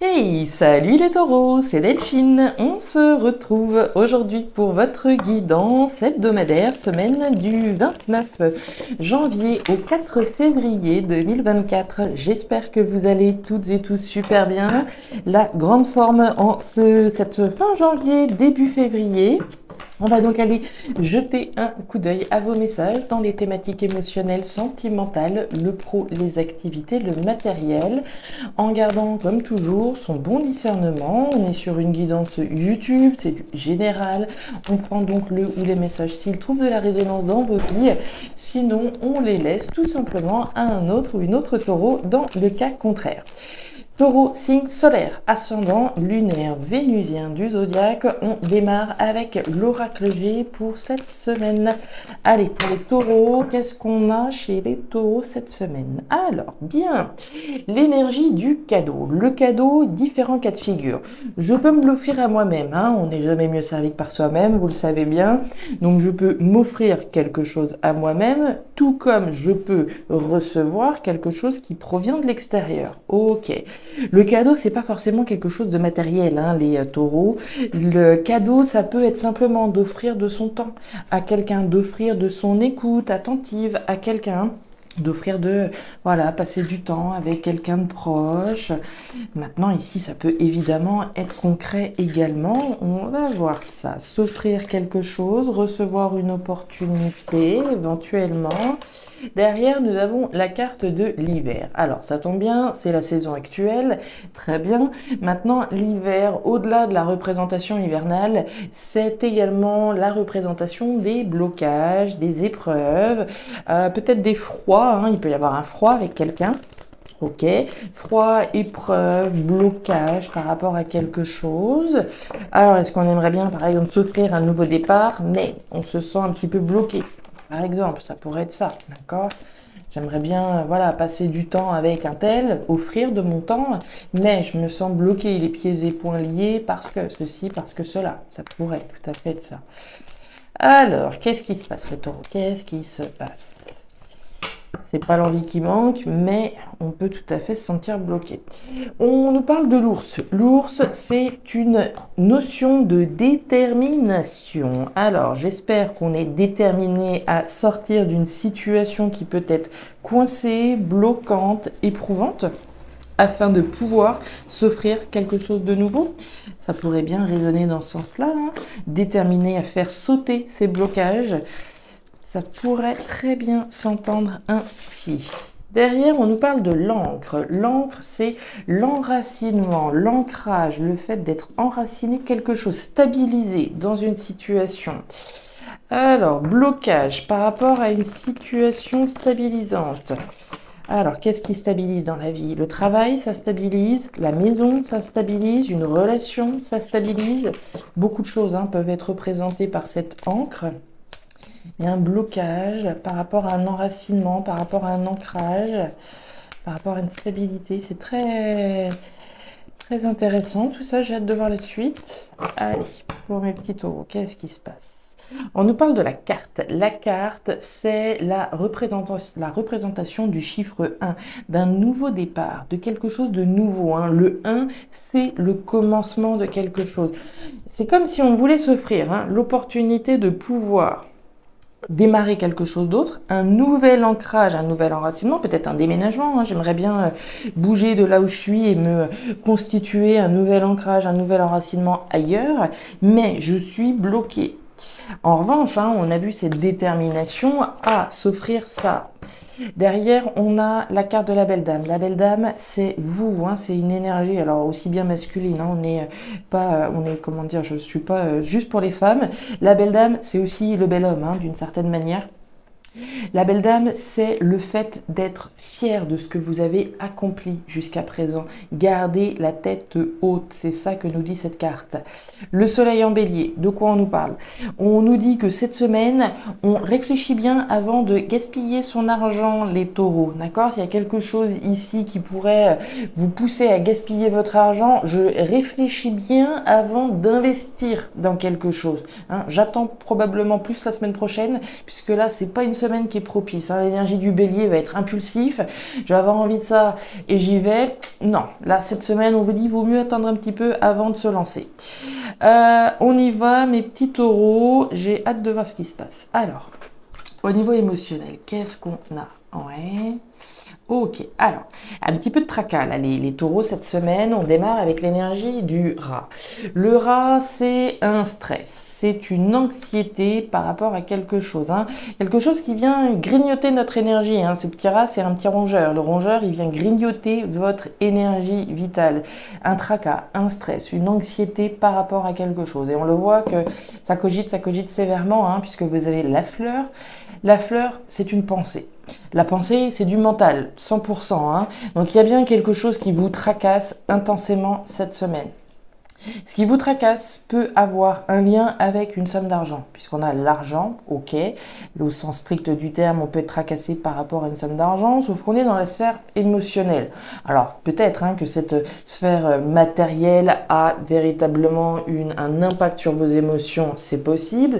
Hey, salut les taureaux, c'est Delphine. On se retrouve aujourd'hui pour votre guidance hebdomadaire, semaine du 29 janvier au 4 février 2024. J'espère que vous allez toutes et tous super bien. La grande forme en cette fin janvier, début février. On va donc aller jeter un coup d'œil à vos messages dans les thématiques émotionnelles, sentimentales, le pro, les activités, le matériel, en gardant comme toujours son bon discernement. On est sur une guidance YouTube, c'est du général. On prend donc le ou les messages s'ils trouvent de la résonance dans vos vies. Sinon, on les laisse tout simplement à un autre ou une autre taureau dans le cas contraire. Taureau, signe solaire, ascendant lunaire vénusien du zodiaque. On démarre avec l'oracle G pour cette semaine. Allez, pour les taureaux, qu'est-ce qu'on a chez les taureaux cette semaine? Alors, bien, l'énergie du cadeau. Le cadeau, différents cas de figure. Je peux me l'offrir à moi-même, hein. On n'est jamais mieux servi que par soi-même, vous le savez bien. Donc, je peux m'offrir quelque chose à moi-même, tout comme je peux recevoir quelque chose qui provient de l'extérieur. Ok. Le cadeau, c'est pas forcément quelque chose de matériel, hein, les taureaux. Le cadeau, ça peut être simplement d'offrir de son temps à quelqu'un, d'offrir de son écoute attentive à quelqu'un, d'offrir voilà, passer du temps avec quelqu'un de proche. Maintenant, ici, ça peut évidemment être concret également. On va voir ça. S'offrir quelque chose, recevoir une opportunité, éventuellement. Derrière, nous avons la carte de l'hiver. Alors, ça tombe bien, c'est la saison actuelle. Très bien. Maintenant, l'hiver, au-delà de la représentation hivernale, c'est également la représentation des blocages, des épreuves, peut-être des froids. Hein. Il peut y avoir un froid avec quelqu'un. Ok, froid, épreuve, blocage par rapport à quelque chose. Alors, est-ce qu'on aimerait bien, par exemple, s'offrir un nouveau départ, mais on se sent un petit peu bloqué? Par exemple, ça pourrait être ça, d'accord? J'aimerais bien, voilà, passer du temps avec un tel, offrir de mon temps, mais je me sens bloqué, les pieds et poings liés, parce que ceci, parce que cela. Ça pourrait tout à fait être ça. Alors, qu'est-ce qui se passe, le taureau? Qu'est-ce qui se passe? C'est pas l'envie qui manque, mais on peut tout à fait se sentir bloqué. On nous parle de l'ours. L'ours, c'est une notion de détermination. Alors, j'espère qu'on est déterminé à sortir d'une situation qui peut être coincée, bloquante, éprouvante, afin de pouvoir s'offrir quelque chose de nouveau. Ça pourrait bien résonner dans ce sens-là, hein. Déterminé à faire sauter ces blocages. Ça pourrait très bien s'entendre ainsi. Derrière, on nous parle de l'encre. L'encre, c'est l'enracinement, l'ancrage, le fait d'être enraciné quelque chose, stabilisé dans une situation. Alors, blocage par rapport à une situation stabilisante. Alors, qu'est-ce qui stabilise dans la vie? Le travail, ça stabilise. La maison, ça stabilise. Une relation, ça stabilise. Beaucoup de choses peuvent être représentées par cette encre. Il y a un blocage par rapport à un enracinement, par rapport à un ancrage, par rapport à une stabilité. C'est très, très intéressant. Tout ça, j'ai hâte de voir la suite. Allez, pour mes petits taureaux, qu'est-ce qui se passe? On nous parle de la carte. La carte, c'est la représentation du chiffre 1, d'un nouveau départ, de quelque chose de nouveau. Le 1, c'est le commencement de quelque chose. C'est comme si on voulait s'offrir l'opportunité de pouvoir démarrer quelque chose d'autre, un nouvel ancrage, un nouvel enracinement, peut-être un déménagement. J'aimerais bien bouger de là où je suis et me constituer un nouvel ancrage, un nouvel enracinement ailleurs, mais je suis bloquée. En revanche, on a vu cette détermination à s'offrir ça. Derrière, on a la carte de la belle dame. La belle dame, c'est vous, c'est une énergie, alors aussi bien masculine, comment dire, je suis pas juste pour les femmes. La belle dame, c'est aussi le bel homme, d'une certaine manière. La belle dame, c'est le fait d'être fier de ce que vous avez accompli jusqu'à présent. Gardez la tête haute, c'est ça que nous dit cette carte. Le soleil en bélier, de quoi on nous parle? On nous dit que cette semaine, on réfléchit bien avant de gaspiller son argent, les taureaux, d'accord? S'il y a quelque chose ici qui pourrait vous pousser à gaspiller votre argent, je réfléchis bien avant d'investir dans quelque chose. J'attends probablement plus la semaine prochaine, puisque là, c'est pas une semaine qui est propice. Hein. L'énergie du bélier va être impulsif. Je vais avoir envie de ça et j'y vais. Non, là, cette semaine, on vous dit, il vaut mieux attendre un petit peu avant de se lancer. On y va, mes petits taureaux. J'ai hâte de voir ce qui se passe. Alors, au niveau émotionnel, qu'est-ce qu'on a? Ouais. Ok, alors, un petit peu de tracas, là, les taureaux, cette semaine, on démarre avec l'énergie du rat. Le rat, c'est un stress, c'est une anxiété par rapport à quelque chose, hein. Quelque chose qui vient grignoter notre énergie, hein. Ce petit rat, c'est un petit rongeur. Le rongeur, il vient grignoter votre énergie vitale. Un tracas, un stress, une anxiété par rapport à quelque chose. Et on le voit que ça cogite sévèrement, hein, puisque vous avez la fleur. La fleur, c'est une pensée. La pensée, c'est du mental, 100%. Hein. Donc, il y a bien quelque chose qui vous tracasse intensément cette semaine. Ce qui vous tracasse peut avoir un lien avec une somme d'argent, puisqu'on a l'argent, ok, au sens strict du terme, on peut être tracassé par rapport à une somme d'argent, sauf qu'on est dans la sphère émotionnelle. Alors, peut-être hein, que cette sphère matérielle a véritablement un impact sur vos émotions, c'est possible.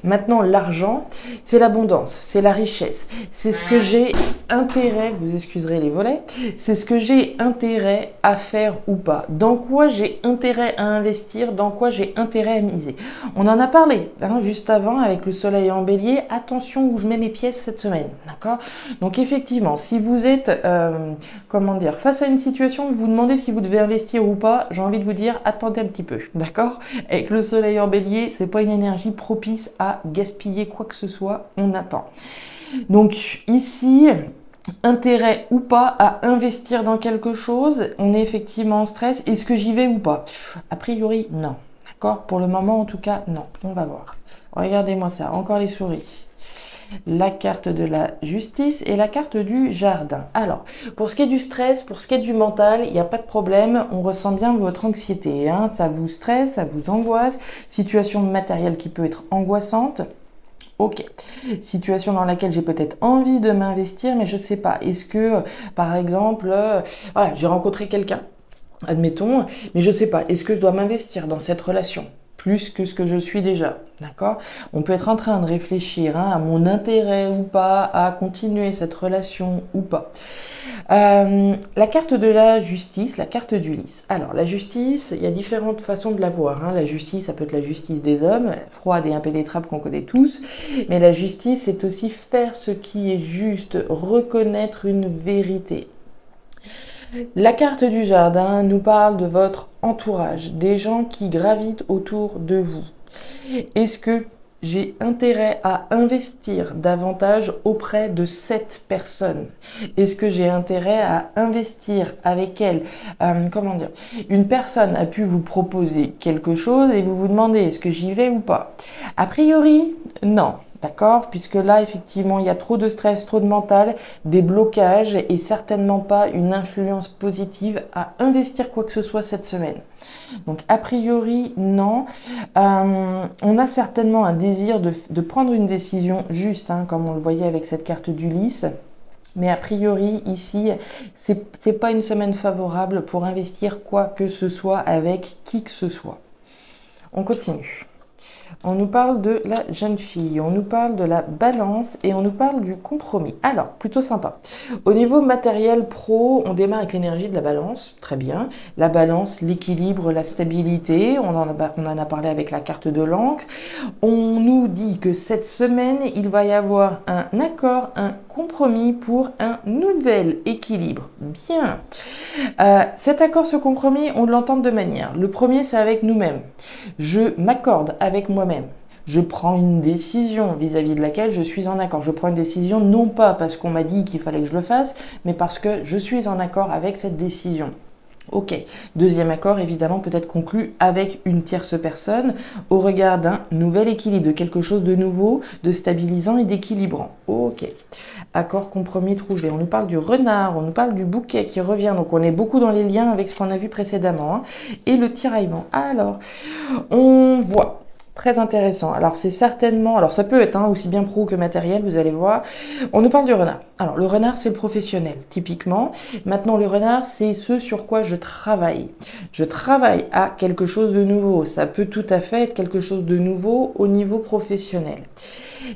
Maintenant, l'argent, c'est l'abondance, c'est la richesse, c'est ce que j'ai intérêt, vous excuserez les volets, c'est ce que j'ai intérêt à faire ou pas. Dans quoi j'ai intérêt à investir, dans quoi j'ai intérêt à miser. On en a parlé hein, juste avant avec le soleil en bélier. Attention où je mets mes pièces cette semaine. D'accord? Donc effectivement, si vous êtes comment dire, face à une situation, vous vous demandez si vous devez investir ou pas, j'ai envie de vous dire, attendez un petit peu. D'accord? Avec le soleil en bélier, c'est pas une énergie propice à gaspiller quoi que ce soit. On attend. Donc ici, intérêt ou pas à investir dans quelque chose, on est effectivement en stress. Est-ce que j'y vais ou pas? A priori, non. D'accord? Pour le moment, en tout cas, non. On va voir. Regardez-moi ça. Encore les souris. La carte de la justice et la carte du jardin. Alors, pour ce qui est du stress, pour ce qui est du mental, il n'y a pas de problème. On ressent bien votre anxiété. Hein. Ça vous stresse, ça vous angoisse. Situation matérielle qui peut être angoissante. Ok, situation dans laquelle j'ai peut-être envie de m'investir, mais je ne sais pas. Est-ce que, par exemple, voilà, j'ai rencontré quelqu'un, admettons, mais je ne sais pas. Est-ce que je dois m'investir dans cette relation plus que ce que je suis déjà? D'accord? On peut être en train de réfléchir hein, à mon intérêt ou pas, à continuer cette relation ou pas. La carte de la justice, la carte du lys. Alors, la justice, il y a différentes façons de la voir. Hein. La justice, ça peut être la justice des hommes, froide et impénétrable qu'on connaît tous. Mais la justice, c'est aussi faire ce qui est juste, reconnaître une vérité. La carte du jardin nous parle de votre entourage, des gens qui gravitent autour de vous. Est-ce que j'ai intérêt à investir davantage auprès de cette personne? Est-ce que j'ai intérêt à investir avec elle? Comment dire? Une personne a pu vous proposer quelque chose et vous vous demandez est-ce que j'y vais ou pas? A priori, non. D'accord? Puisque là, effectivement, il y a trop de stress, trop de mental, des blocages et certainement pas une influence positive à investir quoi que ce soit cette semaine. Donc, a priori, non. On a certainement un désir de prendre une décision juste, hein, comme on le voyait avec cette carte du lys. Mais a priori, ici, c'est pas une semaine favorable pour investir quoi que ce soit avec qui que ce soit. On continue. On nous parle de la jeune fille, on nous parle de la balance et on nous parle du compromis. Alors, plutôt sympa. Au niveau matériel pro, on démarre avec l'énergie de la balance, très bien. La balance, l'équilibre, la stabilité, on en a parlé avec la carte de l'encre. On nous dit que cette semaine, il va y avoir un accord, un compromis pour un nouvel équilibre. Bien. Cet accord, ce compromis, on l'entend de deux manières. Le premier, c'est avec nous-mêmes. Je m'accorde avec moi-même. Je prends une décision vis-à-vis de laquelle je suis en accord. Je prends une décision non pas parce qu'on m'a dit qu'il fallait que je le fasse, mais parce que je suis en accord avec cette décision. Ok. Deuxième accord, évidemment, peut être conclu avec une tierce personne au regard d'un nouvel équilibre, de quelque chose de nouveau, de stabilisant et d'équilibrant. Ok. Accord, compromis trouvé. On nous parle du renard, on nous parle du bouquet qui revient. Donc, on est beaucoup dans les liens avec ce qu'on a vu précédemment. Hein. Et le tiraillement. Alors, on voit... Très intéressant. Alors, c'est certainement... Alors, ça peut être hein, aussi bien pro que matériel, vous allez voir. On nous parle du renard. Alors, le renard, c'est le professionnel, typiquement. Maintenant, le renard, c'est ce sur quoi je travaille. Je travaille à quelque chose de nouveau. Ça peut tout à fait être quelque chose de nouveau au niveau professionnel.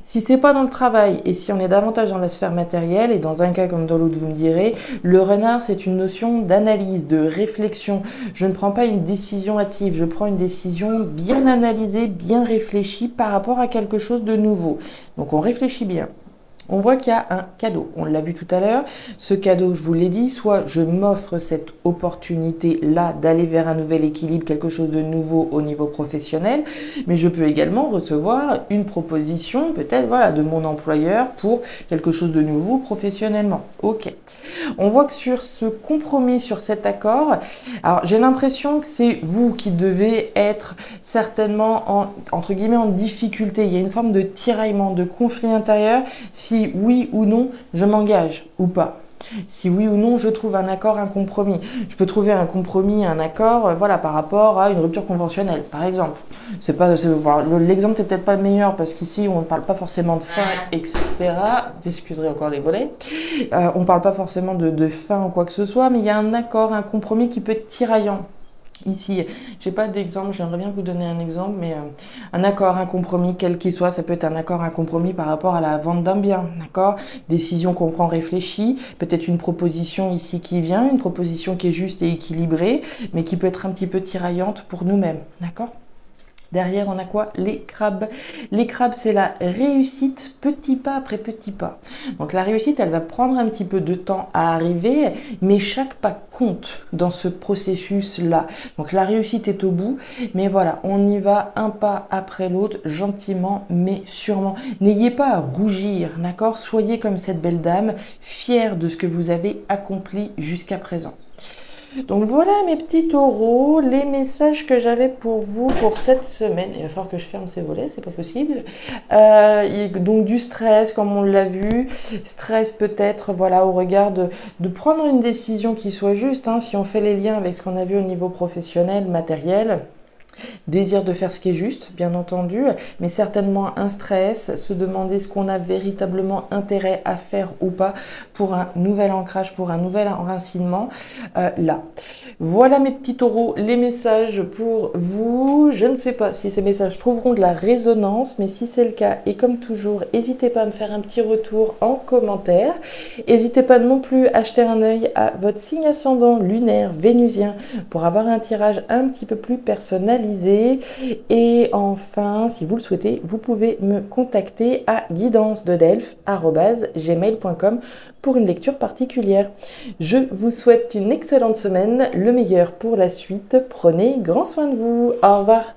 Si c'est pas dans le travail et si on est davantage dans la sphère matérielle, et dans un cas comme dans l'autre, vous me direz, le renard, c'est une notion d'analyse, de réflexion. Je ne prends pas une décision hâtive, je prends une décision bien analysée, bien réfléchie par rapport à quelque chose de nouveau. Donc on réfléchit bien. On voit qu'il y a un cadeau, on l'a vu tout à l'heure. Ce cadeau, je vous l'ai dit, soit je m'offre cette opportunité-là d'aller vers un nouvel équilibre, quelque chose de nouveau au niveau professionnel, mais je peux également recevoir une proposition, peut-être voilà, de mon employeur pour quelque chose de nouveau professionnellement. Ok. On voit que sur ce compromis, sur cet accord, alors j'ai l'impression que c'est vous qui devez être certainement entre guillemets en difficulté. Il y a une forme de tiraillement, de conflit intérieur. Si oui ou non, je m'engage ou pas. Si oui ou non, je trouve un accord, un compromis. Je peux trouver un compromis, un accord, voilà, par rapport à une rupture conventionnelle, par exemple. L'exemple n'est peut-être pas le meilleur parce qu'ici, on ne parle pas forcément de fin, etc. J'excuserai encore les volets. On ne parle pas forcément de fin ou quoi que ce soit, mais il y a un accord, un compromis qui peut être tiraillant. Ici, j'ai pas d'exemple, j'aimerais bien vous donner un exemple, mais un accord, un compromis, quel qu'il soit, ça peut être un accord, un compromis par rapport à la vente d'un bien, d'accord? Décision qu'on prend réfléchie, peut-être une proposition ici qui vient, une proposition qui est juste et équilibrée, mais qui peut être un petit peu tiraillante pour nous-mêmes, d'accord? Derrière, on a quoi? Les crabes. Les crabes, c'est la réussite petit pas après petit pas. Donc la réussite, elle va prendre un petit peu de temps à arriver, mais chaque pas compte dans ce processus-là. Donc la réussite est au bout, mais voilà, on y va un pas après l'autre, gentiment, mais sûrement. N'ayez pas à rougir, d'accord? Soyez comme cette belle dame, fière de ce que vous avez accompli jusqu'à présent. Donc voilà mes petits taureaux, les messages que j'avais pour vous pour cette semaine. Il va falloir que je ferme ces volets, c'est pas possible. Donc du stress, comme on l'a vu, stress peut-être voilà au regard de prendre une décision qui soit juste, hein, si on fait les liens avec ce qu'on a vu au niveau professionnel, matériel. Désir de faire ce qui est juste, bien entendu, mais certainement un stress, se demander ce qu'on a véritablement intérêt à faire ou pas pour un nouvel ancrage, pour un nouvel enracinement, là. Voilà mes petits taureaux, les messages pour vous. Je ne sais pas si ces messages trouveront de la résonance, mais si c'est le cas, et comme toujours, n'hésitez pas à me faire un petit retour en commentaire. N'hésitez pas non plus à jeter un œil à votre signe ascendant lunaire vénusien pour avoir un tirage un petit peu plus personnalisé. Et enfin, si vous le souhaitez, vous pouvez me contacter à guidance-de-delphes@gmail.com pour une lecture particulière. Je vous souhaite une excellente semaine, le meilleur pour la suite. Prenez grand soin de vous. Au revoir.